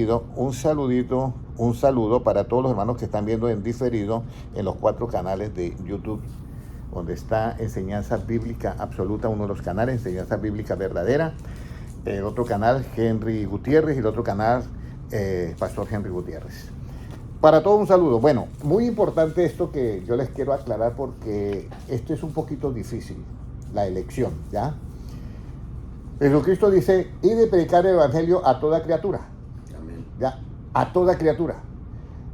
diferido, un saludo para todos los hermanos que están viendo en diferido en los 4 canales de YouTube, donde está Enseñanza Bíblica Absoluta, uno de los canales, Enseñanza Bíblica Verdadera, el otro canal, Henry Gutiérrez, y el otro canal, Pastor Henry Gutiérrez. Para todos un saludo. Bueno, muy importante esto que yo les quiero aclarar, porque esto es un poquito difícil, la elección, ¿ya? Jesucristo dice, y de predicar el evangelio a toda criatura. Amén. ¿Ya? A toda criatura.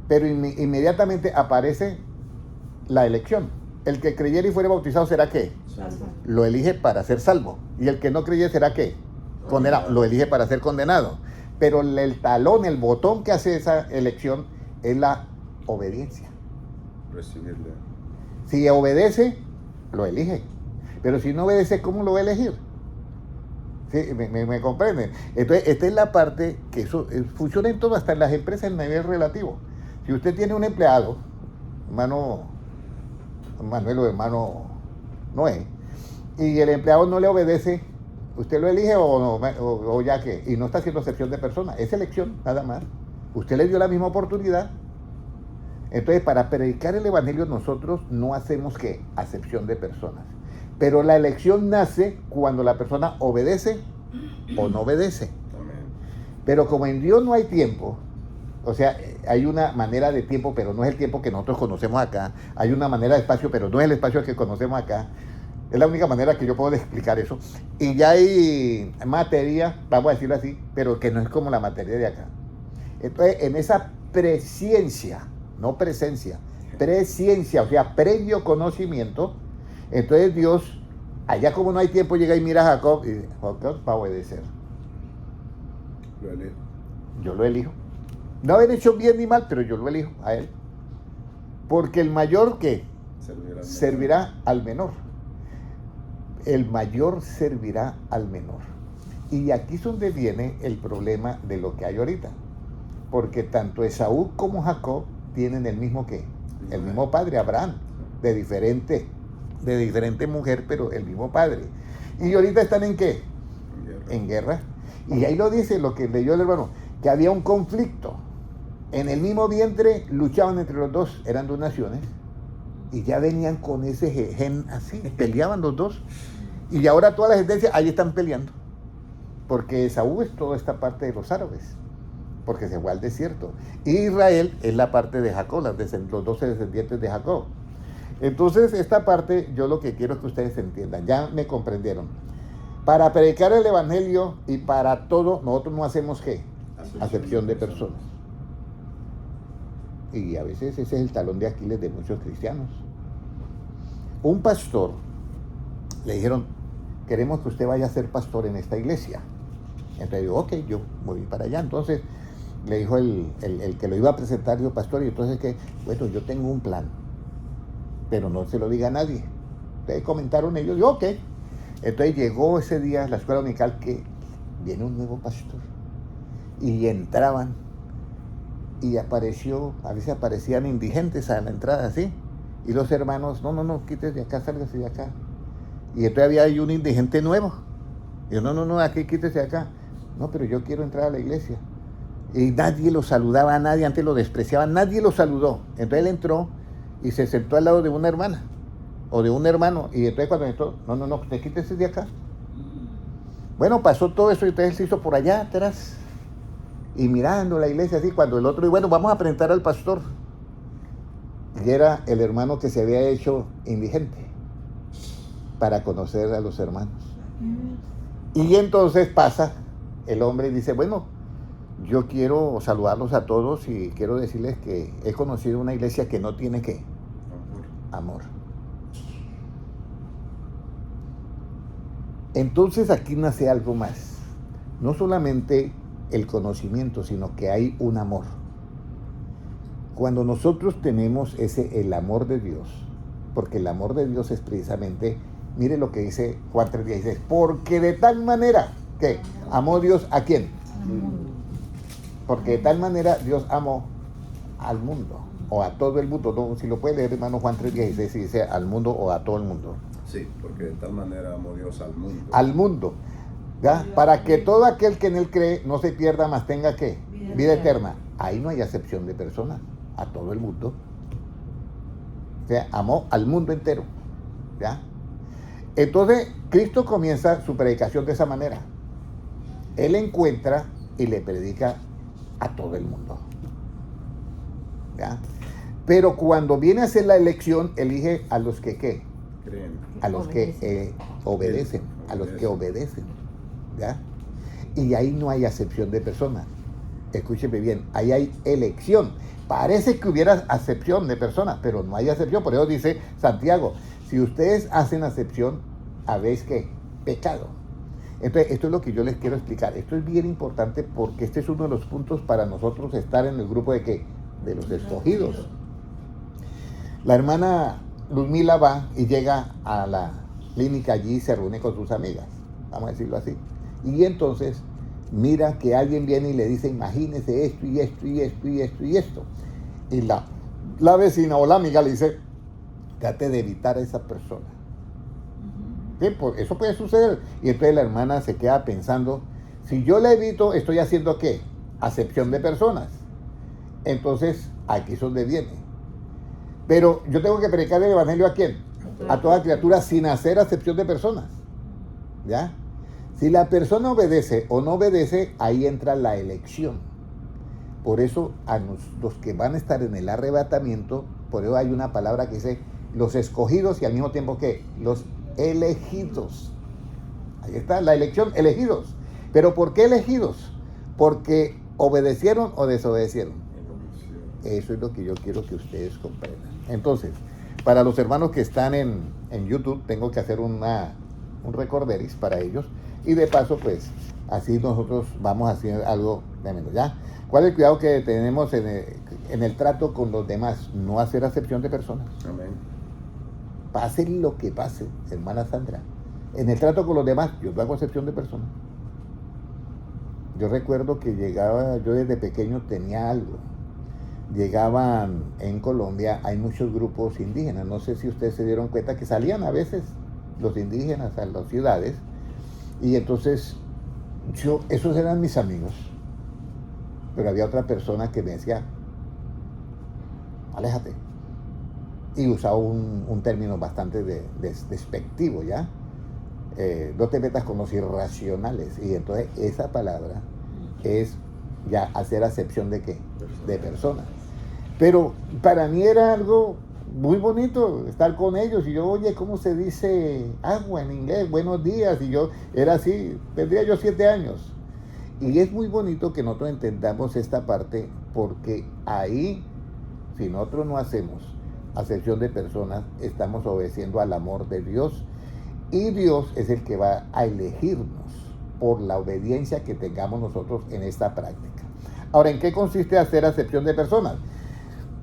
Pero inmediatamente aparece la elección. El que creyere y fuere bautizado será ¿qué? Salvo. Lo elige para ser salvo. Y el que no creyere será ¿qué? Condenado. Lo elige para ser condenado. Pero el talón, el botón que hace esa elección es la obediencia. Recibirle. Si obedece, lo elige. Pero si no obedece, ¿cómo lo va a elegir? ¿Sí? ¿Me comprenden? Entonces, esta es la parte que eso funciona en todo, hasta en las empresas en nivel relativo. Si usted tiene un empleado, hermano Manuel o hermano Noé, y el empleado no le obedece, ¿usted lo elige o ya que? Y no está haciendo excepción de persona, es elección, nada más. Usted le dio la misma oportunidad. Entonces, para predicar el evangelio nosotros no hacemos ¿qué? Acepción de personas. Pero la elección nace cuando la persona obedece o no obedece. Amén. Pero como en Dios no hay tiempo, o sea, hay una manera de tiempo, pero no es el tiempo que nosotros conocemos acá. Hay una manera de espacio, pero no es el espacio que conocemos acá. Es la única manera que yo puedo explicar eso. Y ya hay materia, vamos a decirlo así, pero que no es como la materia de acá. Entonces, en esa presciencia, no presencia, presciencia, o sea, previo conocimiento, entonces Dios, allá como no hay tiempo, llega y mira a Jacob y dice, Jacob va a obedecer. Lo elijo. Yo lo elijo. No haber hecho bien ni mal, pero yo lo elijo a él. Porque el mayor que servirá al menor. El mayor servirá al menor. Y aquí es donde viene el problema de lo que hay ahorita. Porque tanto Esaú como Jacob tienen el mismo ¿qué? El mismo padre, Abraham, de diferente mujer, pero el mismo padre. Y ahorita están ¿en qué? En guerra. Y ahí lo dice lo que leyó el hermano, que había un conflicto. En el mismo vientre luchaban entre los dos, eran 2 naciones, y ya venían con ese gen así, peleaban los dos. Y ahora todas las sentencias ahí están peleando. Porque Esaú es toda esta parte de los árabes, porque se fue al desierto. Y Israel es la parte de Jacob, los 12 descendientes de Jacob. Entonces, esta parte, yo lo que quiero es que ustedes entiendan, ya me comprendieron. Para predicar el evangelio y para todo, nosotros no hacemos ¿qué? Acepción de personas. Y a veces ese es el talón de Aquiles de muchos cristianos. Un pastor, le dijeron, queremos que usted vaya a ser pastor en esta iglesia. Entonces digo, ok, yo voy para allá. Entonces le dijo el que lo iba a presentar, dijo, pastor, y entonces que, bueno, yo tengo un plan, pero no se lo diga a nadie. Entonces comentaron ellos, yo, ok. Entonces llegó ese día a la escuela dominical que viene un nuevo pastor. Y entraban, y apareció, a veces aparecían indigentes a la entrada, así. Y los hermanos, no, quítese de acá, sálgase de acá. Y entonces había un indigente nuevo. Y yo, no, aquí quítese de acá. No, pero yo quiero entrar a la iglesia. Y nadie lo saludaba a nadie, antes lo despreciaban, nadie lo saludó. Entonces él entró y se sentó al lado de una hermana o de un hermano. Y entonces cuando entró, no, te quítese de acá. Bueno, pasó todo eso y entonces él se hizo por allá atrás y mirando la iglesia así. Cuando el otro, y bueno, vamos a presentar al pastor. Y era el hermano que se había hecho indigente para conocer a los hermanos. Y entonces pasa el hombre y dice, bueno, yo quiero saludarlos a todos y quiero decirles que he conocido una iglesia que no tiene ¿qué? Amor. Entonces aquí nace algo más. No solamente el conocimiento, sino que hay un amor. Cuando nosotros tenemos el amor de Dios, porque el amor de Dios es precisamente, mire lo que dice Juan 3:16, porque de tal manera, ¿qué? ¿Amó Dios a quién? Porque de tal manera Dios amó al mundo, o a todo el mundo. No, si lo puede leer, hermano, Juan 3:16, si dice al mundo o a todo el mundo. Sí, porque de tal manera amó Dios al mundo. Al mundo, ¿ya? Para que todo aquel que en él cree no se pierda, mas tenga ¿qué? vida eterna. Ahí no hay acepción de personas, a todo el mundo. O sea, amó al mundo entero, ¿ya? Entonces, Cristo comienza su predicación de esa manera. Él encuentra y le predica a todo el mundo, ¿ya? Pero cuando viene a hacer la elección, elige a los que, ¿qué? Creen. A los que obedecen, a los que obedecen, ¿ya? Y ahí no hay acepción de personas. Escúcheme bien, ahí hay elección. Parece que hubiera acepción de personas, pero no hay acepción. Por eso dice Santiago, si ustedes hacen acepción, habéis que pecado. Entonces, esto es lo que yo les quiero explicar. Esto es bien importante porque este es uno de los puntos para nosotros estar en el grupo de ¿qué? De los escogidos. La hermana Luzmila va y llega a la clínica allí y se reúne con sus amigas, vamos a decirlo así. Y entonces mira que alguien viene y le dice, imagínese esto y esto y esto y esto y esto. Y la vecina o la amiga le dice, trate de evitar a esa persona. ¿Sí? Pues eso puede suceder. Y entonces la hermana se queda pensando, si yo la evito, estoy haciendo ¿qué? Acepción de personas. Entonces, aquí es donde viene. Pero yo tengo que predicar el evangelio ¿a quién? A toda criatura sin hacer acepción de personas. ¿Ya? Si la persona obedece o no obedece, ahí entra la elección. Por eso a los que van a estar en el arrebatamiento, por eso hay una palabra que dice los escogidos y al mismo tiempo que los elegidos. Ahí está la elección, elegidos. ¿Pero por qué elegidos? Porque obedecieron o desobedecieron. Eso es lo que yo quiero que ustedes comprendan. Entonces, para los hermanos que están en YouTube, tengo que hacer un recorderis para ellos. Y de paso, pues, así nosotros vamos a hacer algo de menos, ¿ya? ¿Cuál es el cuidado que tenemos en el trato con los demás? No hacer acepción de personas. Amén. Pase lo que pase, hermana Sandra. En el trato con los demás, yo no hago acepción de personas. Yo recuerdo que yo desde pequeño tenía algo. Llegaban en Colombia, hay muchos grupos indígenas. No sé si ustedes se dieron cuenta que salían a veces los indígenas a las ciudades. Y entonces, esos eran mis amigos. Pero había otra persona que me decía, aléjate. Y usaba un término bastante despectivo, ¿ya? No te metas con los irracionales. Y entonces esa palabra es ya hacer acepción de ¿qué? De personas. Pero para mí era algo muy bonito estar con ellos. Y yo, oye, ¿cómo se dice agua en inglés? Buenos días. Y yo era así, tendría yo 7 años. Y es muy bonito que nosotros entendamos esta parte, porque ahí, si nosotros no hacemos acepción de personas, estamos obedeciendo al amor de Dios. Y Dios es el que va a elegirnos por la obediencia que tengamos nosotros en esta práctica. Ahora, ¿en qué consiste hacer acepción de personas?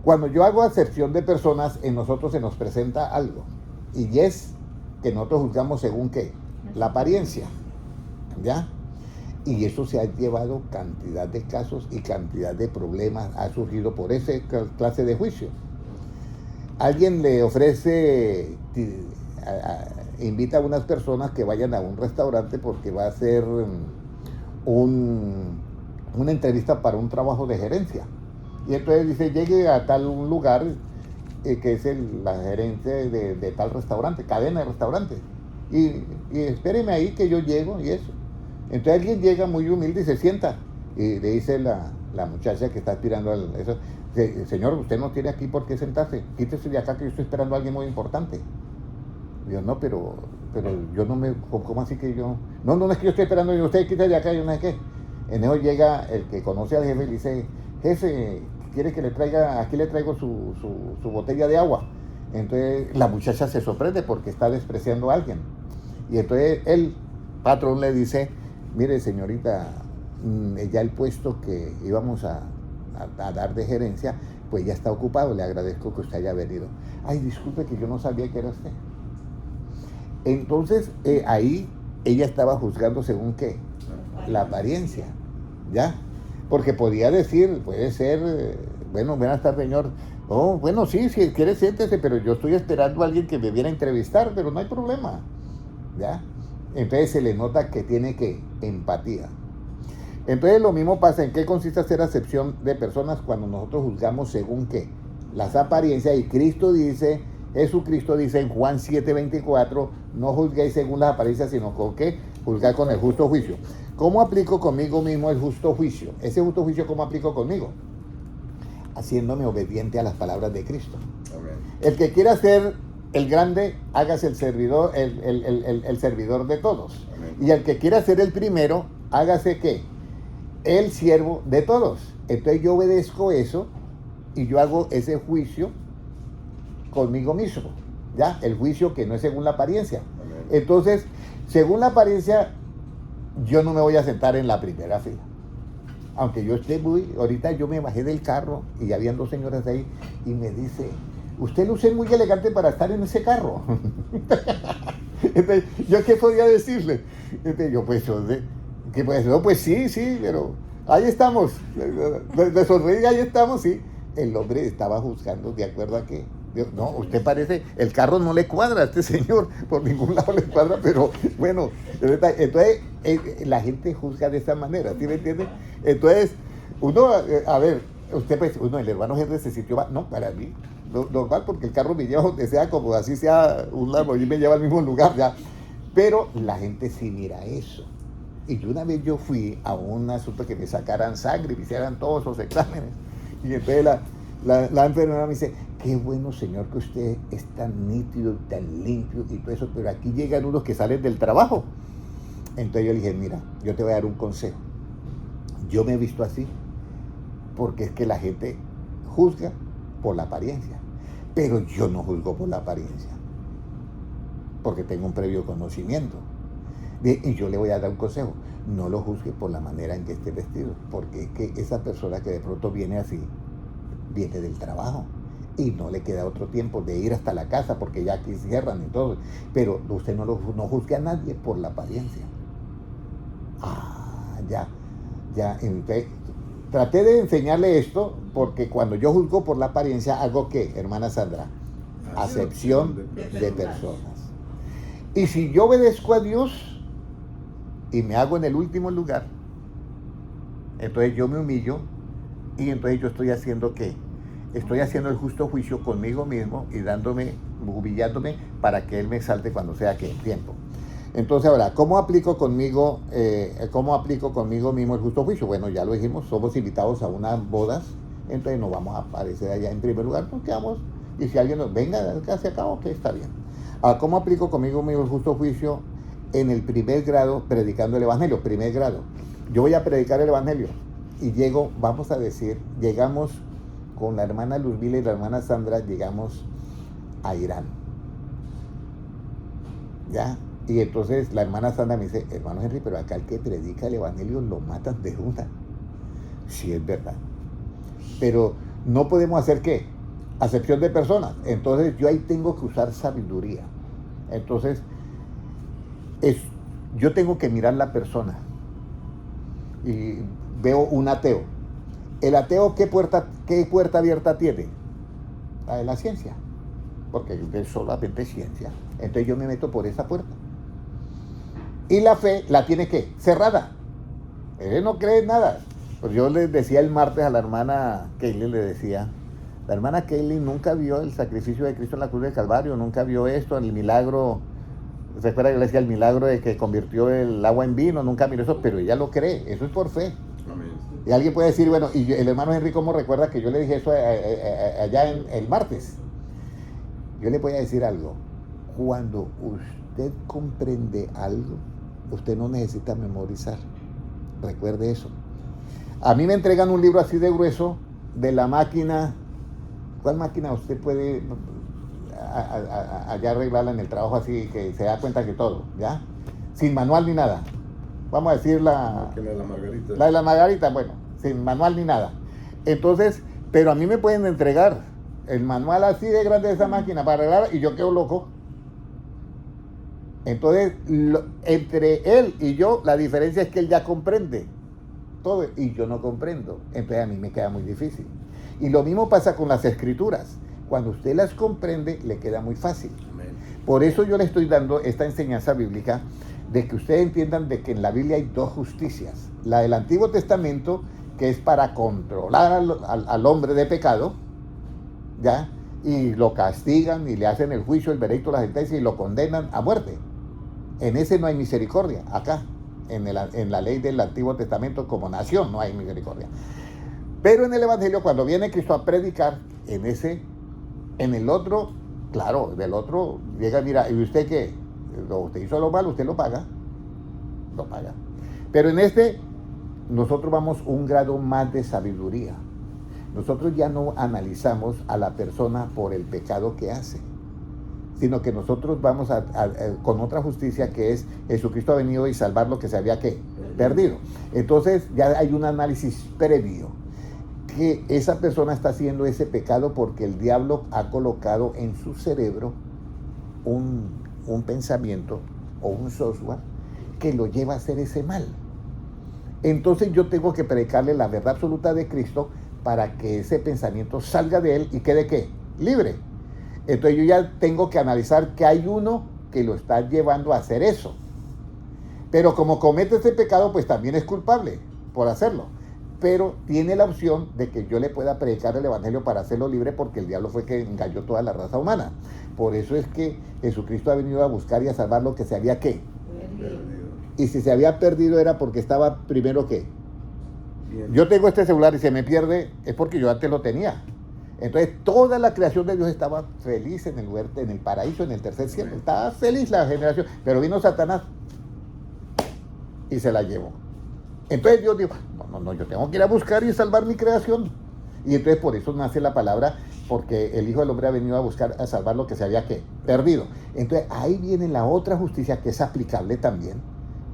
Cuando yo hago acepción de personas, en nosotros se nos presenta algo. Y es que nosotros juzgamos según ¿qué? La apariencia. ¿Ya? Y eso se ha llevado cantidad de casos y cantidad de problemas. Ha surgido por esa clase de juicio. Alguien le ofrece, invita a unas personas que vayan a un restaurante porque va a hacer una entrevista para un trabajo de gerencia. Y entonces dice, llegue a tal lugar que es la gerencia de tal restaurante, cadena de restaurantes. Y espéreme ahí que yo llego y eso. Entonces alguien llega muy humilde y se sienta. Y le dice la muchacha que está aspirando a eso, señor, usted no tiene aquí por qué sentarse. Quítese de acá que yo estoy esperando a alguien muy importante. Y yo, no, pero yo no me... ¿Cómo así que yo...? No es que yo estoy esperando y usted quítese de acá y yo no sé qué. En eso llega el que conoce al jefe y le dice, jefe, ¿quiere que le traiga, aquí le traigo su botella de agua? Entonces la muchacha se sorprende porque está despreciando a alguien. Y entonces el patrón le dice, mire señorita, ya el puesto que íbamos a dar de gerencia, pues ya está ocupado, le agradezco que usted haya venido. Ay, disculpe que yo no sabía que era usted. Entonces ahí ella estaba juzgando según qué, la apariencia, ¿ya? Porque podía decir, puede ser, bueno, buenas tardes señor, oh, bueno, sí, si quiere siéntese, pero yo estoy esperando a alguien que me viera a entrevistar, pero no hay problema, ¿ya? Entonces se le nota que tiene que empatía. Entonces lo mismo pasa. ¿En qué consiste hacer acepción de personas cuando nosotros juzgamos según qué? Las apariencias. Y Jesucristo dice en Juan 7:24, no juzguéis según las apariencias, sino con qué, juzgar con el justo juicio. ¿Cómo aplico conmigo mismo el justo juicio? Ese justo juicio, ¿cómo aplico conmigo? Haciéndome obediente a las palabras de Cristo. Amén. El que quiera ser el grande, hágase el servidor, el servidor de todos. Amén. Y el que quiera ser el primero, hágase ¿qué? El siervo de todos. Entonces yo obedezco eso y yo hago ese juicio conmigo mismo, ¿ya? El juicio que no es según la apariencia. Amén. Entonces, según la apariencia, yo no me voy a sentar en la primera fila. Aunque yo esté ahorita yo me bajé del carro y habían dos señoras ahí y me dice, usted luce muy elegante para estar en ese carro. Entonces, ¿yo qué podía decirle? Entonces, yo pues, ¿qué puede decir? No, pues sí, pero ahí estamos. De sonreír, ahí estamos, sí. El hombre estaba juzgando de acuerdo a que, no, usted parece, el carro no le cuadra a este señor, por ningún lado le cuadra, pero bueno, entonces la gente juzga de esa manera, ¿sí me entiende? Entonces, uno, a ver, usted pues, el hermano Henry se sintió mal, no, para mí, normal, porque el carro me lleva donde sea, como así sea un lado, y me lleva al mismo lugar, ya, pero la gente sí mira eso. Y una vez yo fui a un asunto que me sacaran sangre, me hicieran todos esos exámenes, y entonces la enfermera me dice, qué bueno señor que usted es tan nítido, tan limpio y todo eso, pero aquí llegan unos que salen del trabajo. Entonces yo le dije, mira, yo te voy a dar un consejo. Yo me he visto así porque es que la gente juzga por la apariencia, pero yo no juzgo por la apariencia porque tengo un previo conocimiento. Y yo le voy a dar un consejo, no lo juzgue por la manera en que esté vestido, porque es que esa persona que de pronto viene así, viene del trabajo y no le queda otro tiempo de ir hasta la casa porque ya aquí cierran y todo, pero usted no juzgue a nadie por la apariencia. Ya, entonces, traté de enseñarle esto porque cuando yo juzgo por la apariencia, ¿hago qué, hermana Sandra? Acepción de personas. Y si yo obedezco a Dios y me hago en el último lugar, entonces yo me humillo y entonces yo estoy haciendo ¿qué? Estoy haciendo el justo juicio conmigo mismo y humillándome para que Él me exalte cuando sea que tiempo. Entonces ahora, ¿cómo aplico conmigo mismo el justo juicio? Bueno, ya lo dijimos, somos invitados a unas bodas, entonces nos vamos a aparecer allá en primer lugar, nos quedamos, y si alguien nos venga, acá se acabó, que está bien. Ahora, ¿cómo aplico conmigo mismo el justo juicio? En el primer grado, predicando el Evangelio, primer grado. Yo voy a predicar el Evangelio y llegamos con la hermana Luzmila y la hermana Sandra, llegamos a Irán. ¿Ya? Y entonces la hermana Sandra me dice, hermano Henry, pero acá el que predica el Evangelio lo matan de una. Sí, es verdad. Pero no podemos hacer ¿qué? Acepción de personas. Entonces yo ahí tengo que usar sabiduría. Entonces, yo tengo que mirar la persona. Y veo un ateo. ¿El ateo qué puerta abierta tiene? La de la ciencia. Porque es solamente ciencia. Entonces yo me meto por esa puerta. Y la fe la tiene ¿qué? Cerrada. Él no cree en nada. Pues yo le decía el martes a la hermana Kaylin, la hermana Kaylin nunca vio el sacrificio de Cristo en la cruz del Calvario, nunca vio esto, el milagro. ¿Se acuerda que le decía el milagro de que convirtió el agua en vino? Nunca miró eso, pero ella lo cree. Eso es por fe. Amén. Y alguien puede decir, bueno, y el hermano Henry, ¿cómo recuerda que yo le dije eso allá el martes? Yo le voy a decir algo. Cuando usted comprende algo, usted no necesita memorizar. Recuerde eso. A mí me entregan un libro así de grueso de la máquina. ¿Cuál máquina usted puede allá arreglarla en el trabajo así que se da cuenta que todo, ¿ya? Sin manual ni nada. Vamos a decir La de la Margarita. La de la Margarita, bueno, sin manual ni nada. Entonces, pero a mí me pueden entregar el manual así de grande de esa máquina para arreglar y yo quedo loco. Entonces, entre él y yo, la diferencia es que él ya comprende todo y yo no comprendo. Entonces a mí me queda muy difícil. Y lo mismo pasa con las escrituras. Cuando usted las comprende, le queda muy fácil. Amén. Por eso yo le estoy dando esta enseñanza bíblica de que ustedes entiendan de que en la Biblia hay dos justicias. La del Antiguo Testamento, que es para controlar al hombre de pecado, ¿ya? Y lo castigan y le hacen el juicio, el veredicto, la sentencia y lo condenan a muerte. En ese no hay misericordia. Acá, en la ley del Antiguo Testamento, como nación, no hay misericordia. Pero en el Evangelio, cuando viene Cristo a predicar, en el otro, claro, del otro llega, mira, ¿y usted qué? Usted hizo lo malo, usted lo paga. Lo paga. Pero en nosotros vamos un grado más de sabiduría. Nosotros ya no analizamos a la persona por el pecado que hace, sino que nosotros vamos con otra justicia, que es Jesucristo ha venido y salvar lo que se había perdido. Entonces ya hay un análisis previo, que esa persona está haciendo ese pecado porque el diablo ha colocado en su cerebro un pensamiento o un software que lo lleva a hacer ese mal. Entonces yo tengo que predicarle la verdad absoluta de Cristo para que ese pensamiento salga de él y quede ¿qué? Libre. Entonces yo ya tengo que analizar que hay uno que lo está llevando a hacer eso. Pero como comete ese pecado, pues también es culpable por hacerlo. Pero tiene la opción de que yo le pueda predicar el evangelio para hacerlo libre, porque el diablo fue que engañó toda la raza humana. Por eso es que Jesucristo ha venido a buscar y a salvar lo que se había ¿qué? Perdido. Y si se había perdido era porque estaba primero ¿qué? Bien. Yo tengo este celular y se me pierde, es porque yo antes lo tenía. Entonces toda la creación de Dios estaba feliz en el huerto, en el paraíso, en el tercer cielo. Bien. Estaba feliz la generación, pero vino Satanás y se la llevó. Entonces Dios dijo, no, yo tengo que ir a buscar y salvar mi creación. Y entonces por eso nace la palabra, porque el Hijo del Hombre ha venido a buscar, a salvar lo que se había ¿qué? Perdido. Entonces ahí viene la otra justicia que es aplicable también,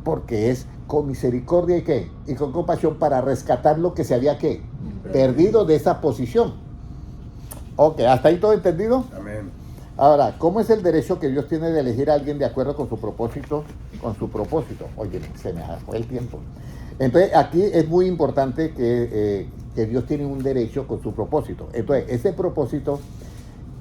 porque es con misericordia y ¿qué? Y con compasión para rescatar lo que se había ¿qué? Perdido de esa posición. Ok, ¿hasta ahí todo entendido? Amén. Ahora, ¿cómo es el derecho que Dios tiene de elegir a alguien de acuerdo con su propósito? Oye, se me fue el tiempo. Entonces, aquí es muy importante que Dios tiene un derecho con su propósito. Entonces, ese propósito,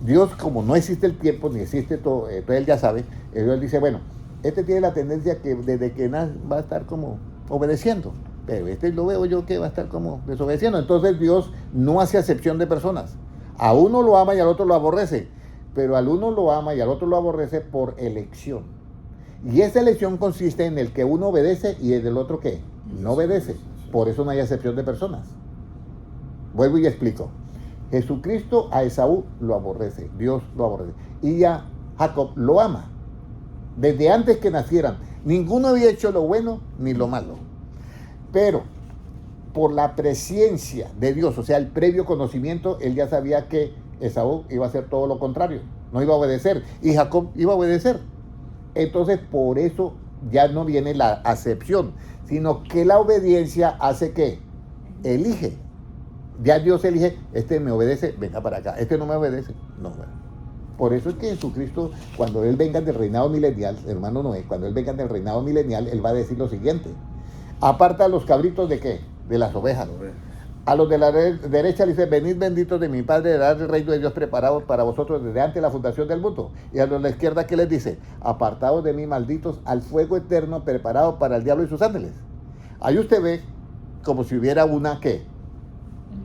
Dios, como no existe el tiempo, ni existe todo, entonces Él ya sabe, Él dice, bueno, tiene la tendencia que desde que nace va a estar como obedeciendo, pero lo veo yo que va a estar como desobedeciendo. Entonces, Dios no hace acepción de personas. A uno lo ama y al otro lo aborrece, pero al uno lo ama y al otro lo aborrece por elección. Y esa elección consiste en el que uno obedece y el del otro ¿qué? No obedece. Por eso no hay acepción de personas. Vuelvo y explico. Jesucristo a Esaú lo aborrece, Dios lo aborrece. Y a Jacob lo ama. Desde antes que nacieran, ninguno había hecho lo bueno ni lo malo. Pero por la presciencia de Dios, o sea, el previo conocimiento, él ya sabía que Esaú iba a hacer todo lo contrario, no iba a obedecer, y Jacob iba a obedecer. Entonces, por eso ya no viene la acepción, sino que la obediencia hace que elige. Ya Dios elige, me obedece, venga para acá, no me obedece, no. Por eso es que Jesucristo, cuando Él venga del reinado milenial, hermano Noé, cuando Él venga del reinado milenial, Él va a decir lo siguiente: aparta a los cabritos ¿de qué? De las ovejas. A los de la derecha le dice, venid benditos de mi Padre, de dar el reino de Dios preparado para vosotros desde antes de la fundación del mundo. Y a los de la izquierda, ¿qué les dice? Apartados de mí, malditos, al fuego eterno preparado para el diablo y sus ángeles. Ahí usted ve como si hubiera una, ¿qué?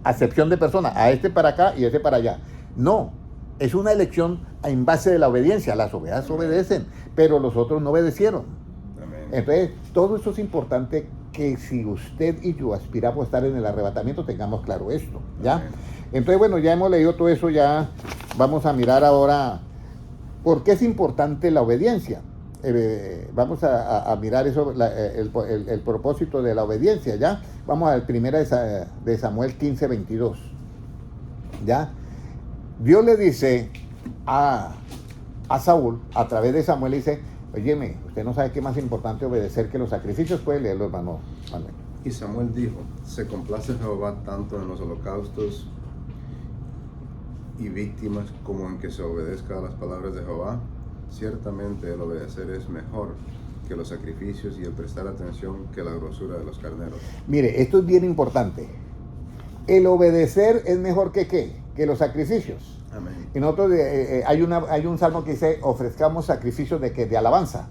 Acepción de personas, a para acá y para allá. No, es una elección en base de la obediencia. Las ovejas obedecen, pero los otros no obedecieron. Amén. Entonces, todo eso es importante, que si usted y yo aspiramos a estar en el arrebatamiento, tengamos claro esto, ¿ya? Amén. Entonces, bueno, ya hemos leído todo eso, ya vamos a mirar ahora por qué es importante la obediencia. Vamos a mirar eso, el propósito de la obediencia, ¿ya? Vamos al primero de Samuel 15:22, ¿ya? Dios le dice a Saúl, a través de Samuel, le dice, óyeme, usted no sabe qué más importante obedecer que los sacrificios. Puede leerlo, hermano Manuel. Y Samuel dijo, se complace Jehová tanto en los holocaustos y víctimas como en que se obedezca a las palabras de Jehová. Ciertamente el obedecer es mejor que los sacrificios y el prestar atención que la grosura de los carneros. Mire, esto es bien importante. El obedecer es mejor que ¿qué? Que los sacrificios. Amén. Y nosotros hay un salmo que dice, ofrezcamos sacrificios de alabanza.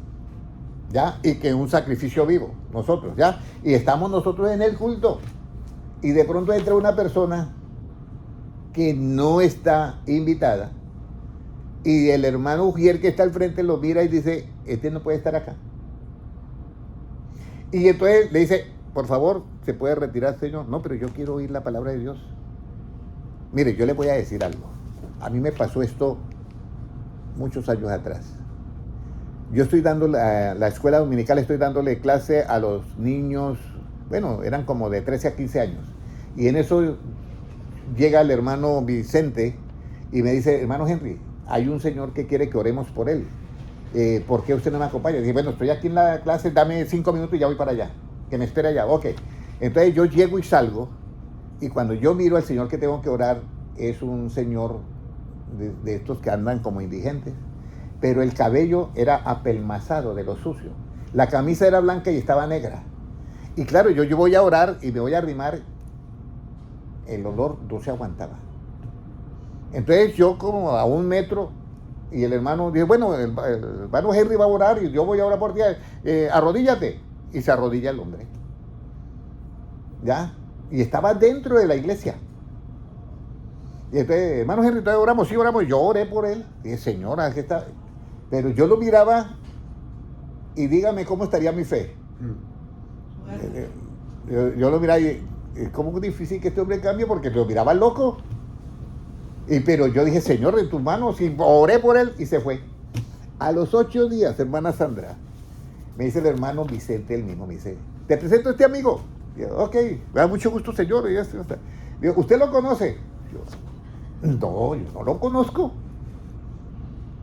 ¿ya? Y que un sacrificio vivo, nosotros, ¿ya? Y estamos nosotros en el culto. Y de pronto entra una persona que no está invitada. Y el hermano Ujier que está al frente lo mira y dice, este no puede estar acá. Y entonces le dice, por favor, ¿se puede retirar, señor? No, pero yo quiero oír la palabra de Dios. Mire, yo le voy a decir algo. A mí me pasó esto muchos años atrás. Yo estoy dando la escuela dominical, estoy dándole clase a los niños, bueno, eran como de 13 a 15 años. Y en eso llega el hermano Vicente y me dice, hermano Henry, hay un señor que quiere que oremos por él. ¿Por qué usted no me acompaña? Dije, bueno, estoy aquí en la clase, dame 5 minutos y ya voy para allá. Que me espera allá. Ok. Entonces yo llego y salgo, y cuando yo miro al señor que tengo que orar, es un señor de estos que andan como indigentes, pero el cabello era apelmazado de lo sucio. La camisa era blanca y estaba negra. Y claro, yo voy a orar y me voy a arrimar, el olor no se aguantaba. Entonces yo como a 1 metro, y el hermano dice, bueno, el hermano Henry va a orar y yo voy a orar por ti, arrodíllate. Y se arrodilla el hombre. ¿Ya? Y estaba dentro de la iglesia. Y entonces, hermano Henry, entonces oramos, sí oramos, yo oré por él. Y dije, señora, ¿qué está? Pero yo lo miraba y dígame cómo estaría mi fe. Yo lo miraba y es como difícil que este hombre cambie porque lo miraba loco. Pero yo dije, Señor, en tus manos, y oré por él y se fue. A los 8 días, hermana Sandra, me dice el hermano Vicente, el mismo, me dice, te presento a este amigo. Yo, ok, me da mucho gusto, señor. Y esto. Digo, ¿usted lo conoce? Yo no lo conozco.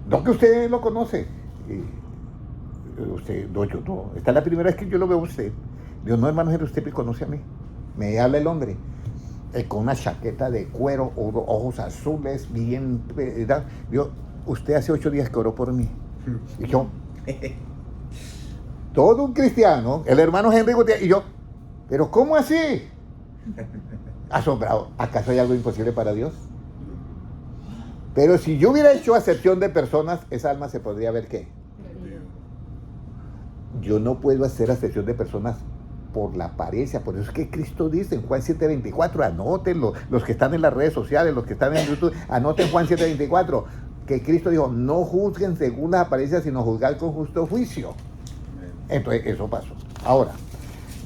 No que usted lo conoce. Y usted, no, yo no. Esta es la primera vez que yo lo veo a usted. Digo, no, hermano, usted me conoce a mí. Me habla el hombre. Con una chaqueta de cuero, ojos azules, bien... Digo, usted hace 8 días que oró por mí. Y yo, todo un cristiano, el hermano Henry Gutiérrez, y yo, ¿pero cómo así? Asombrado. ¿Acaso hay algo imposible para Dios? Pero si yo hubiera hecho acepción de personas, esa alma se podría ver ¿qué? Yo no puedo hacer acepción de personas por la apariencia. Por eso es que Cristo dice en Juan 7:24, anótenlo, los que están en las redes sociales, los que están en YouTube, anoten Juan 7:24, que Cristo dijo, no juzguen según las apariencias, sino juzgar con justo juicio. Entonces, eso pasó. Ahora,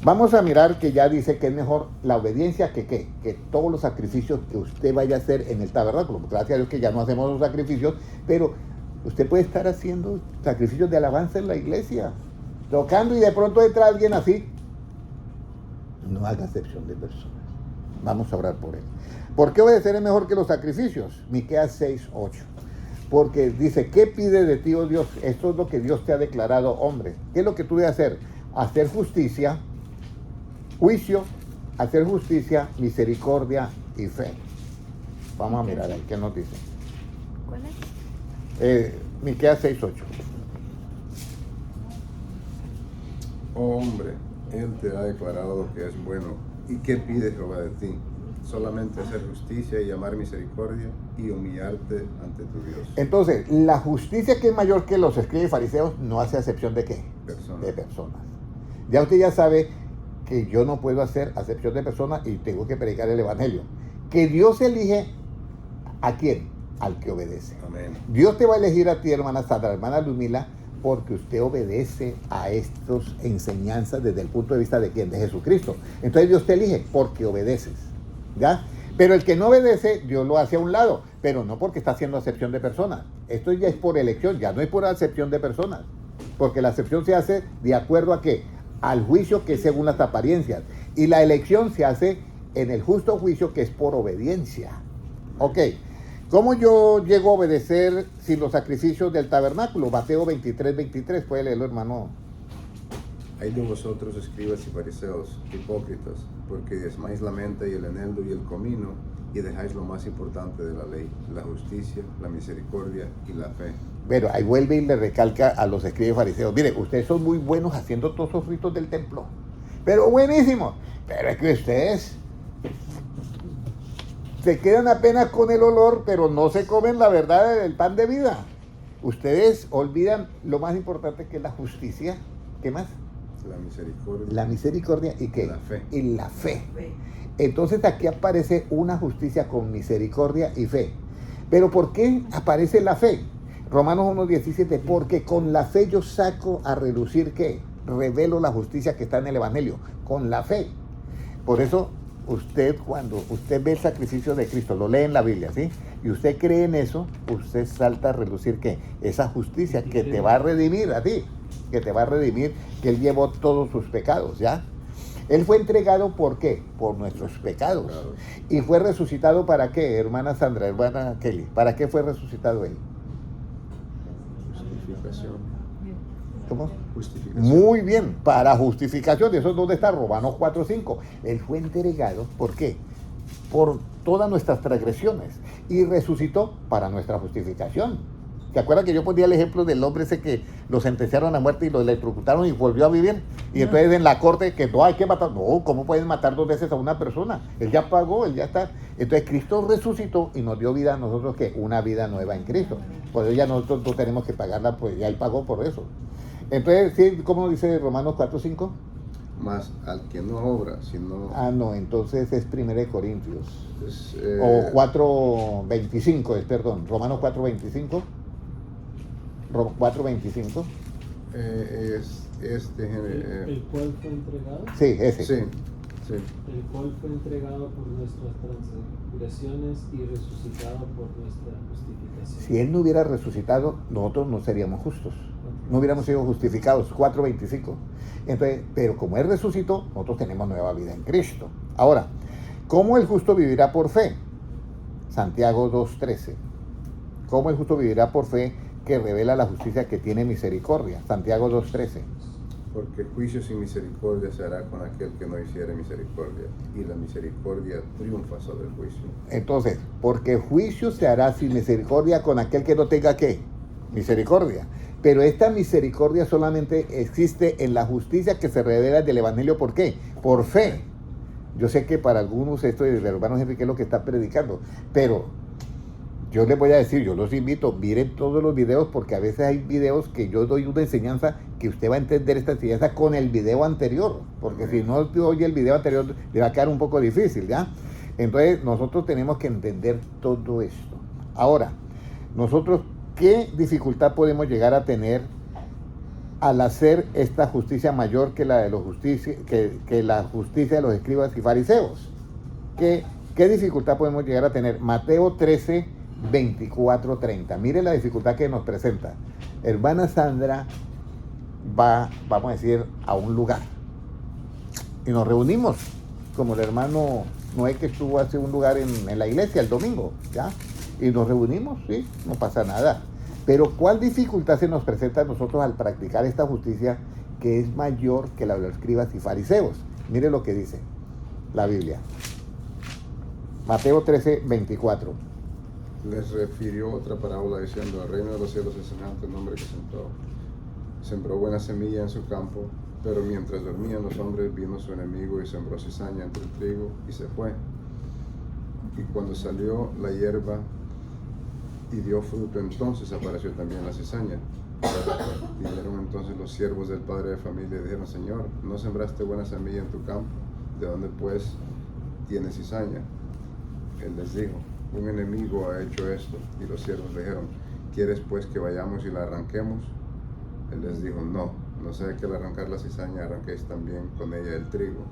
vamos a mirar que ya dice que es mejor la obediencia que ¿qué? Que todos los sacrificios que usted vaya a hacer en el tabernáculo. Gracias a Dios que ya no hacemos los sacrificios, pero usted puede estar haciendo sacrificios de alabanza en la iglesia, tocando, y de pronto entra alguien así. No haga acepción de personas. Vamos a orar por él. ¿Por qué obedecer es mejor que los sacrificios? Miqueas 6:8. Porque dice, ¿qué pide de ti, oh Dios? Esto es lo que Dios te ha declarado, hombre. ¿Qué es lo que tú debes hacer? Hacer justicia, juicio, hacer justicia, misericordia y fe. Vamos a mirar ahí, ¿qué nos dice? ¿Cuál es? Miqueas 6:8. Oh hombre, Él te ha declarado lo que es bueno. ¿Y qué pide Jehová de ti? Solamente hacer justicia y amar misericordia y humillarte ante tu Dios. Entonces, la justicia que es mayor que los escribas y fariseos no hace acepción de ¿qué? Personas. De personas. Ya usted ya sabe que yo no puedo hacer acepción de personas y tengo que predicar el evangelio. Que Dios elige ¿a quién? Al que obedece. Amén. Dios te va a elegir a ti, hermana Sandra, hermana Ludmila, porque usted obedece a estas enseñanzas desde el punto de vista de ¿quién? De Jesucristo. Entonces Dios te elige porque obedeces, ¿ya? Pero el que no obedece, Dios lo hace a un lado, pero no porque está haciendo acepción de personas. Esto ya es por elección, ya no es por acepción de personas, porque la acepción se hace de acuerdo a ¿qué? Al juicio, que es según las apariencias, y la elección se hace en el justo juicio, que es por obediencia. Ok. ¿Cómo yo llego a obedecer sin los sacrificios del tabernáculo? Mateo 23:23, puede leerlo, hermano. Hay de vosotros, escribas y fariseos, hipócritas, porque diezmáis la menta y el eneldo y el comino, y dejáis lo más importante de la ley, la justicia, la misericordia y la fe. Pero ahí vuelve y le recalca a los escribas y fariseos, mire, ustedes son muy buenos haciendo todos esos ritos del templo, pero buenísimos, pero es que ustedes se quedan apenas con el olor, pero no se comen la verdad del pan de vida. Ustedes olvidan lo más importante, que es la justicia, ¿Qué más? La misericordia. La misericordia y ¿qué? La fe. Y la fe. Entonces aquí aparece una justicia con misericordia y fe. Pero ¿por qué aparece la fe? Romanos 1:17, porque con la fe yo saco a relucir ¿qué? Revelo la justicia que está en el Evangelio, con la fe. Por eso usted, cuando usted ve el sacrificio de Cristo, lo lee en la Biblia, ¿sí? Y usted cree en eso, usted salta a relucir ¿qué? Esa justicia que te va a redimir a ti, que te va a redimir, que Él llevó todos sus pecados, ¿ya? Él fue entregado, ¿por qué? Por nuestros pecados. Y fue resucitado ¿para qué, hermana Sandra, hermana Kelly? ¿Para qué fue resucitado Él? Justificación. ¿Cómo? Justificación. Muy bien, para justificación. ¿Eso es donde está? Romanos 4:5. Él fue entregado, ¿por qué? Por todas nuestras transgresiones. Y resucitó para nuestra justificación. ¿Te acuerdas que yo ponía el ejemplo del hombre ese que lo sentenciaron a muerte y lo electrocutaron y volvió a vivir? Y entonces en la corte que no hay que matar. No, ¿cómo pueden matar 2 veces a una persona? Él ya pagó, él ya está. Entonces Cristo resucitó y nos dio vida a nosotros, que una vida nueva en Cristo. Por eso ya nosotros no tenemos que pagarla, pues ya Él pagó por eso. Entonces, ¿sí? ¿Cómo dice Romanos 4:5? Más al que no obra, sino... Ah, no, entonces es 1 Corintios. Es, O 4:25, perdón. Romanos 4:25. 4:25. Es este... ¿El cual fue entregado? Sí, ese. sí, sí. El cual fue entregado por nuestras transgresiones y resucitado por nuestra justificación. Si Él no hubiera resucitado, nosotros no seríamos justos. No hubiéramos sido justificados. 4:25. Entonces, pero como Él resucitó, nosotros tenemos nueva vida en Cristo. Ahora, ¿cómo el justo vivirá por fe? Santiago 2:13. ¿Cómo el justo vivirá por fe, que revela la justicia que tiene misericordia? Santiago 2:13. Porque juicio sin misericordia se hará con aquel que no hiciere misericordia, y la misericordia triunfa sobre el juicio. Entonces, porque juicio se hará sin misericordia con aquel que no tenga ¿qué? Misericordia. Pero esta misericordia solamente existe en la justicia que se revela del Evangelio. ¿Por qué? Por fe. Yo sé que para algunos esto de hermanos Enrique es lo que está predicando, pero yo les voy a decir, yo los invito, miren todos los videos, porque a veces hay videos que yo doy una enseñanza que usted va a entender esta enseñanza con el video anterior, porque si no oye el video anterior le va a quedar un poco difícil, ¿ya? Entonces nosotros tenemos que entender todo esto. Ahora, nosotros, ¿qué dificultad podemos llegar a tener al hacer esta justicia mayor que la de que la justicia de los escribas y fariseos? ¿Qué dificultad podemos llegar a tener? Mateo 13:24-30. Mire la dificultad que nos presenta. Hermana Sandra va, vamos a decir, a un lugar y nos reunimos, como el hermano Noé que estuvo hace un lugar en la iglesia el domingo, ¿ya? Y nos reunimos, sí, no pasa nada. Pero ¿cuál dificultad se nos presenta a nosotros al practicar esta justicia que es mayor que la de los escribas y fariseos? Mire lo que dice la Biblia. Mateo 13:24. Les refirió otra parábola diciendo: el reino de los cielos es semejante a un hombre que sembró buena semilla en su campo, pero mientras dormían los hombres, vino su enemigo y sembró cizaña entre el trigo y se fue. Y cuando salió la hierba y dio fruto, entonces apareció también la cizaña. Vinieron entonces los siervos del padre de familia y dijeron: Señor, ¿no sembraste buena semilla en tu campo? ¿De dónde pues tienes cizaña? Él les dijo: un enemigo ha hecho esto. Y los siervos le dijeron: ¿quieres pues que vayamos y la arranquemos? Él les dijo: no sea que al arrancar la cizaña arranquéis también con ella el trigo.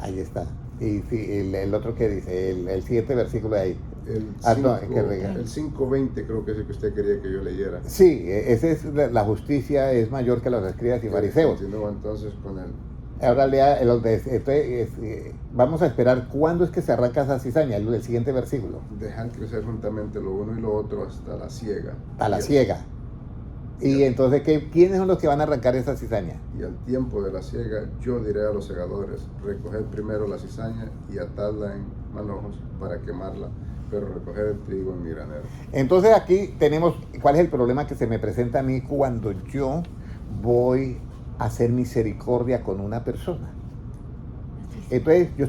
Ahí está. Y sí, el otro que dice, el siguiente versículo de ahí. El 5:20 creo que es el que usted quería que yo leyera. Sí, esa es la justicia es mayor que los escribas y fariseos. Continúa entonces con él. Ahora lea vamos a esperar cuándo es que se arranca esa cizaña, el siguiente versículo. Dejan crecer juntamente lo uno y lo otro hasta la siega. A la siega. Y entonces, ¿quiénes son los que van a arrancar esa cizaña? Y al tiempo de la siega, yo diré a los segadores: recoged primero la cizaña y atadla en manojos para quemarla, pero recoged el trigo en mi granero. Entonces aquí tenemos, ¿cuál es el problema que se me presenta a mí cuando yo voy a hacer misericordia con una persona? Entonces yo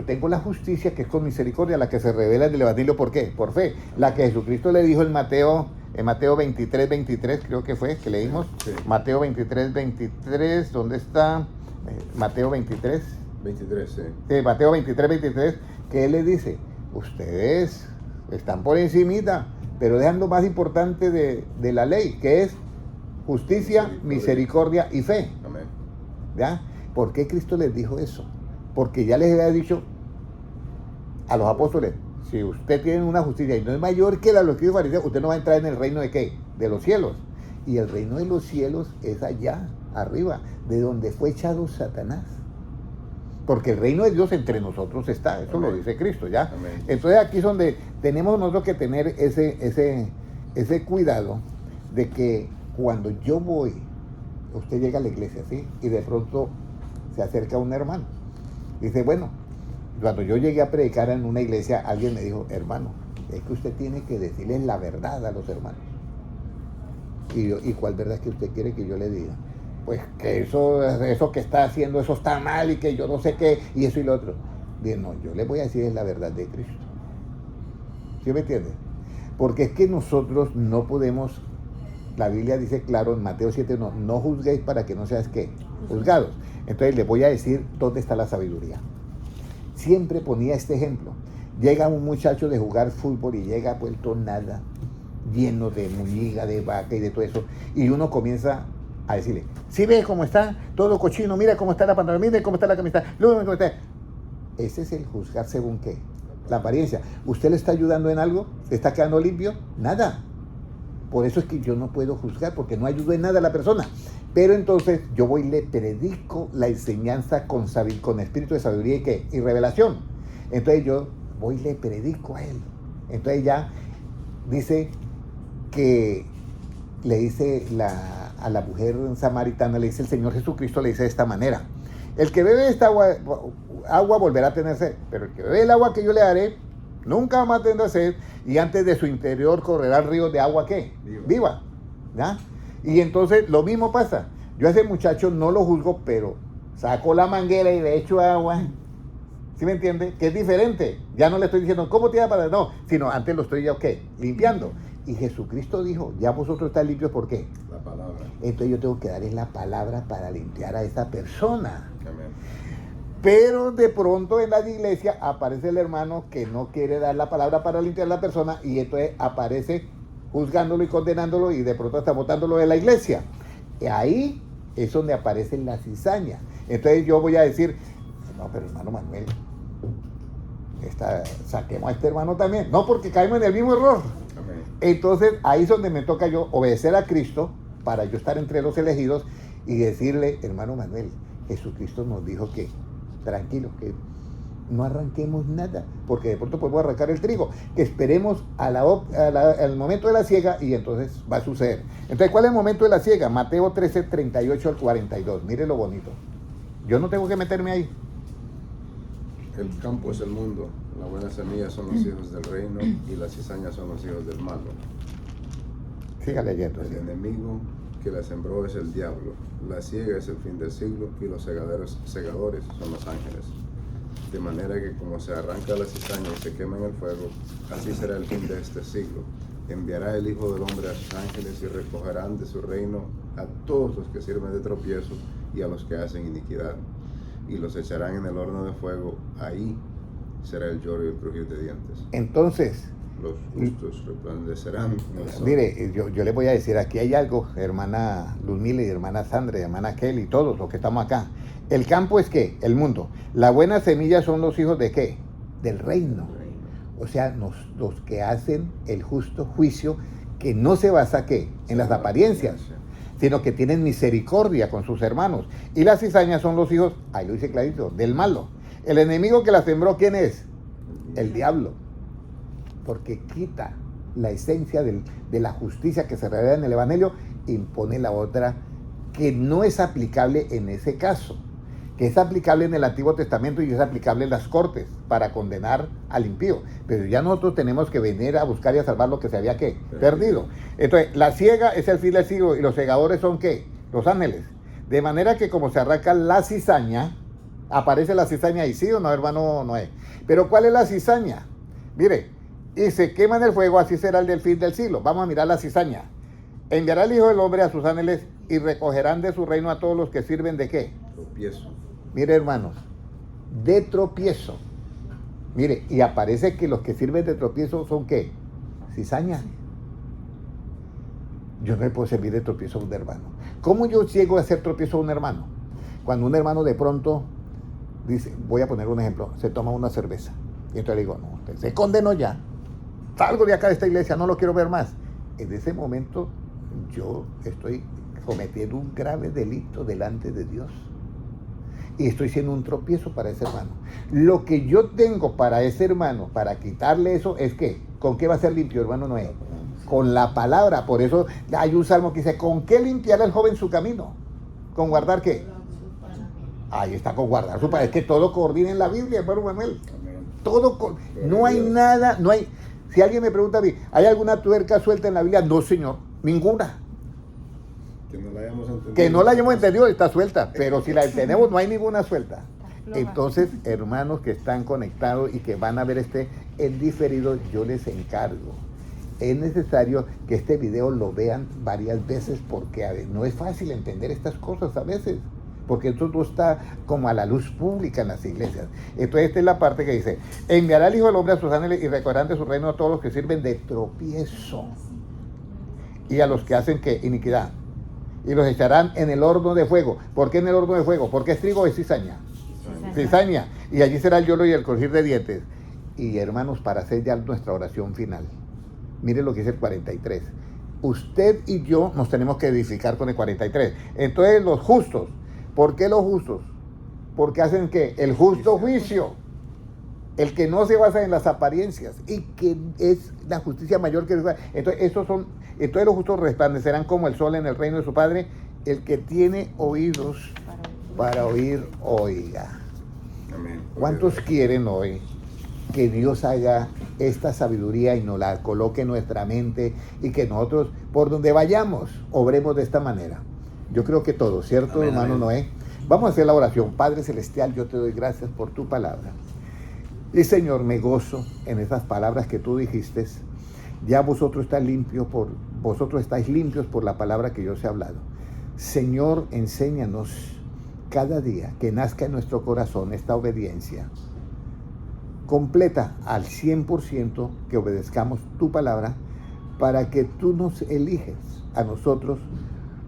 tengo la justicia que es con misericordia, la que se revela en el Evangelio. ¿Por qué? Por fe. La que Jesucristo le dijo en Mateo en Mateo 23, 23, creo que fue, que leímos. Sí. Mateo 23, 23, ¿dónde está? Mateo 23. 23, sí. Sí, Mateo 23, 23, que él le dice, ustedes están por encimita, pero dejan lo más importante de la ley, que es justicia, misericordia y fe. Amén. ¿Ya? ¿Por qué Cristo les dijo eso? Porque ya les había dicho a los apóstoles, si usted tiene una justicia y no es mayor que la de los escribas y fariseos, usted no va a entrar en el reino de ¿qué? De los cielos. Y el reino de los cielos es allá, arriba, de donde fue echado Satanás. Porque el reino de Dios entre nosotros está, eso Amén. lo dice Cristo, ¿ya? Amén. Entonces aquí es donde tenemos nosotros que tener ese cuidado de que cuando yo voy, usted llega a la iglesia, ¿sí? Y de pronto se acerca un hermano. Dice, bueno, cuando yo llegué a predicar en una iglesia, alguien me dijo, hermano, es que usted tiene que decirles la verdad a los hermanos. Y yo, ¿y cuál verdad es que usted quiere que yo le diga? Pues que eso que está haciendo, eso está mal y que yo no sé qué, y eso y lo otro. Dije, no, yo le voy a decir es la verdad de Cristo. ¿Sí me entiende? Porque es que nosotros no podemos, la Biblia dice claro en Mateo 7, no juzguéis para que no seas ¿qué? Juzgados. Entonces les voy a decir dónde está la sabiduría. Siempre ponía este ejemplo. Llega un muchacho de jugar fútbol y llega vuelto nada, lleno de muñiga, de vaca y de todo eso, y uno comienza a decirle, ¿sí ves cómo está? Todo cochino, mira cómo está la pantalón, mira cómo está la camiseta, luego cómo está. Ese es el juzgar según qué, la apariencia. ¿Usted le está ayudando en algo? ¿Le está quedando limpio? Nada. Por eso es que yo no puedo juzgar, porque no ayudo en nada a la persona. Pero entonces yo voy y le predico la enseñanza con espíritu de sabiduría y ¿qué? Y revelación. Entonces yo voy y le predico a él. Entonces ya dice que le dice a la mujer samaritana, le dice el Señor Jesucristo, le dice de esta manera, el que bebe esta agua volverá a tener sed, pero el que bebe el agua que yo le daré, nunca más tendrá sed, y antes de su interior correrán ríos de agua, ¿qué? Viva. ¿Ya? Y entonces lo mismo pasa. Yo a ese muchacho no lo juzgo, pero saco la manguera y le echo agua. ¿Sí me entiende? Que es diferente. Ya no le estoy diciendo, ¿cómo te da para...? No, sino antes lo estoy ya, ¿qué? Limpiando. Y Jesucristo dijo, ya vosotros estáis limpios, ¿por qué? La palabra. Entonces yo tengo que darles la palabra para limpiar a esa persona. Amén. Pero de pronto en la iglesia aparece el hermano que no quiere dar la palabra para limpiar a la persona y entonces aparece juzgándolo y condenándolo y de pronto hasta botándolo de la iglesia. Y ahí es donde aparecen las cizañas. Entonces yo voy a decir, no, pero hermano Manuel, saquemos a este hermano también. No, porque caemos en el mismo error. Amén. Entonces ahí es donde me toca yo obedecer a Cristo para yo estar entre los elegidos y decirle, hermano Manuel, Jesucristo nos dijo que tranquilo, que no arranquemos nada, porque de pronto podemos arrancar el trigo, que esperemos al momento de la siega y entonces va a suceder. Entonces, ¿cuál es el momento de la siega? Mateo 13, 38 al 42. Mire lo bonito. Yo no tengo que meterme ahí. El campo es el mundo, la buena semilla son los hijos del reino y las cizañas son los hijos del malo. Siga leyendo. El enemigo que la sembró es el diablo, la siega es el fin del siglo y los segadores son los ángeles. De manera que como se arranca la cizaña y se quema en el fuego, así será el fin de este siglo. Enviará el Hijo del Hombre a sus ángeles y recogerán de su reino a todos los que sirven de tropiezo y a los que hacen iniquidad. Y los echarán en el horno de fuego, ahí será el lloro y el crujir de dientes. Entonces, Los justos resplandecerán como el sol. mire, yo le voy a decir, aquí hay algo, hermana Luzmila y hermana Sandra y hermana Kelly, todos los que estamos acá. El campo es ¿qué? El mundo. La buena semilla son los hijos de ¿qué? Del reino. O sea, los que hacen el justo juicio, que no se basa ¿qué? En las apariencias, sino que tienen misericordia con sus hermanos. Y las cizañas son los hijos, ahí lo dice clarito, del malo. El enemigo que la sembró, ¿quién es? El diablo. Porque quita la esencia de la justicia que se revela en el Evangelio, impone la otra que no es aplicable en ese caso, que es aplicable en el Antiguo Testamento y es aplicable en las cortes para condenar al impío. Pero ya nosotros tenemos que venir a buscar y a salvar lo que se había ¿qué? Perdido. Entonces, la siega es el fin del siglo y los segadores son ¿qué? Los ángeles. De manera que como se arranca la cizaña, aparece la cizaña ahí, ¿sí o no, hermano Noé? Pero ¿cuál es la cizaña? Mire, y se quema en el fuego, así será el del fin del siglo. Vamos a mirar la cizaña. Enviará el Hijo del Hombre a sus ángeles y recogerán de su reino a todos los que sirven de ¿qué? Tropiezo. Mire, hermanos, de tropiezo. Mire, y aparece que los que sirven de tropiezo son ¿qué? Cizaña. Yo no le puedo servir de tropiezo a un hermano. ¿Cómo yo llego a hacer tropiezo a un hermano? Cuando un hermano de pronto dice, voy a poner un ejemplo, se toma una cerveza. Y entonces le digo, no, usted se condenó ya. Salgo de acá de esta iglesia, no lo quiero ver más. En ese momento yo estoy cometiendo un grave delito delante de Dios. Y estoy siendo un tropiezo para ese hermano. Lo que yo tengo para ese hermano, para quitarle eso, es que, ¿con qué va a ser limpio, hermano Noé? Con la palabra. Por eso hay un salmo que dice, ¿con qué limpiará el joven su camino? ¿Con guardar qué? Ahí está, con guardar su palabra. Es que todo coordina en la Biblia, hermano Manuel. Todo, no hay nada, no hay. Si alguien me pregunta a mí, ¿hay alguna tuerca suelta en la Biblia? No, señor, ninguna. Que no la hayamos entendido. Que no la hayamos entendido, está suelta, pero si la entendemos no hay ninguna suelta. Entonces, hermanos que están conectados y que van a ver en diferido, yo les encargo. Es necesario que este video lo vean varias veces porque no es fácil entender estas cosas a veces. Porque esto no está como a la luz pública en las iglesias. Entonces esta es la parte que dice, enviará el Hijo del Hombre a sus ángeles y recogerán de su reino a todos los que sirven de tropiezo. Y a los que hacen ¿qué? Iniquidad. Y los echarán en el horno de fuego. ¿Por qué en el horno de fuego? Porque es trigo o es cizaña. Cizaña. Y allí será el lloro y el crujir de dientes. Y hermanos, para hacer ya nuestra oración final. Miren lo que dice el 43. Usted y yo nos tenemos que edificar con el 43. Entonces los justos. ¿Por qué los justos? Porque hacen ¿qué? El justo juicio. El que no se basa en las apariencias y que es la justicia mayor que entonces los justos resplandecerán como el sol en el reino de su Padre. El que tiene oídos para oír, oiga. Amén. ¿Cuántos quieren hoy que Dios haga esta sabiduría y nos la coloque en nuestra mente y que nosotros, por donde vayamos, obremos de esta manera? Yo creo que todos, ¿cierto, amén, hermano amén. Noé? Vamos a hacer la oración. Padre Celestial, yo te doy gracias por tu palabra. Y Señor, me gozo en esas palabras que tú dijiste. Ya vosotros estáis limpios por la palabra que yo os he hablado. Señor, enséñanos cada día que nazca en nuestro corazón esta obediencia completa al 100%, que obedezcamos tu palabra para que tú nos eliges a nosotros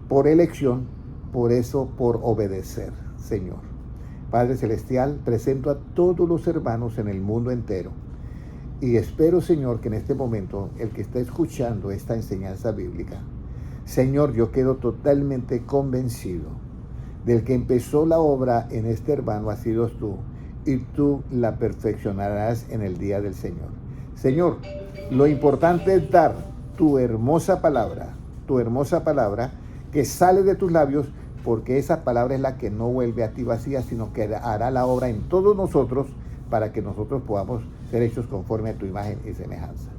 por elección, por eso, por obedecer, Señor. Padre Celestial, presento a todos los hermanos en el mundo entero y espero, Señor, que en este momento el que está escuchando esta enseñanza bíblica, Señor, yo quedo totalmente convencido del que empezó la obra en este hermano ha sido tú y tú la perfeccionarás en el día del Señor. Señor, lo importante es dar tu hermosa palabra que sale de tus labios, porque esa palabra es la que no vuelve a ti vacía, sino que hará la obra en todos nosotros para que nosotros podamos ser hechos conforme a tu imagen y semejanza.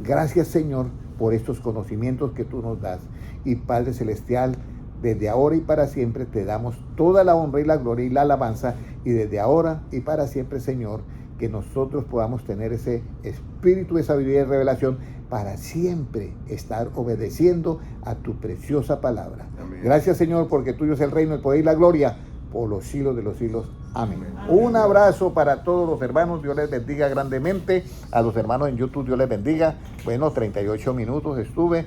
Gracias, Señor, por estos conocimientos que tú nos das. Y Padre Celestial, desde ahora y para siempre te damos toda la honra y la gloria y la alabanza, y desde ahora y para siempre, Señor, que nosotros podamos tener ese espíritu de sabiduría y revelación para siempre estar obedeciendo a tu preciosa palabra. Amén. Gracias, Señor, porque tuyo es el reino, el poder y la gloria por los siglos de los siglos. Amén. Un abrazo para todos los hermanos. Dios les bendiga grandemente. A los hermanos en YouTube, Dios les bendiga. Bueno, 38 minutos estuve.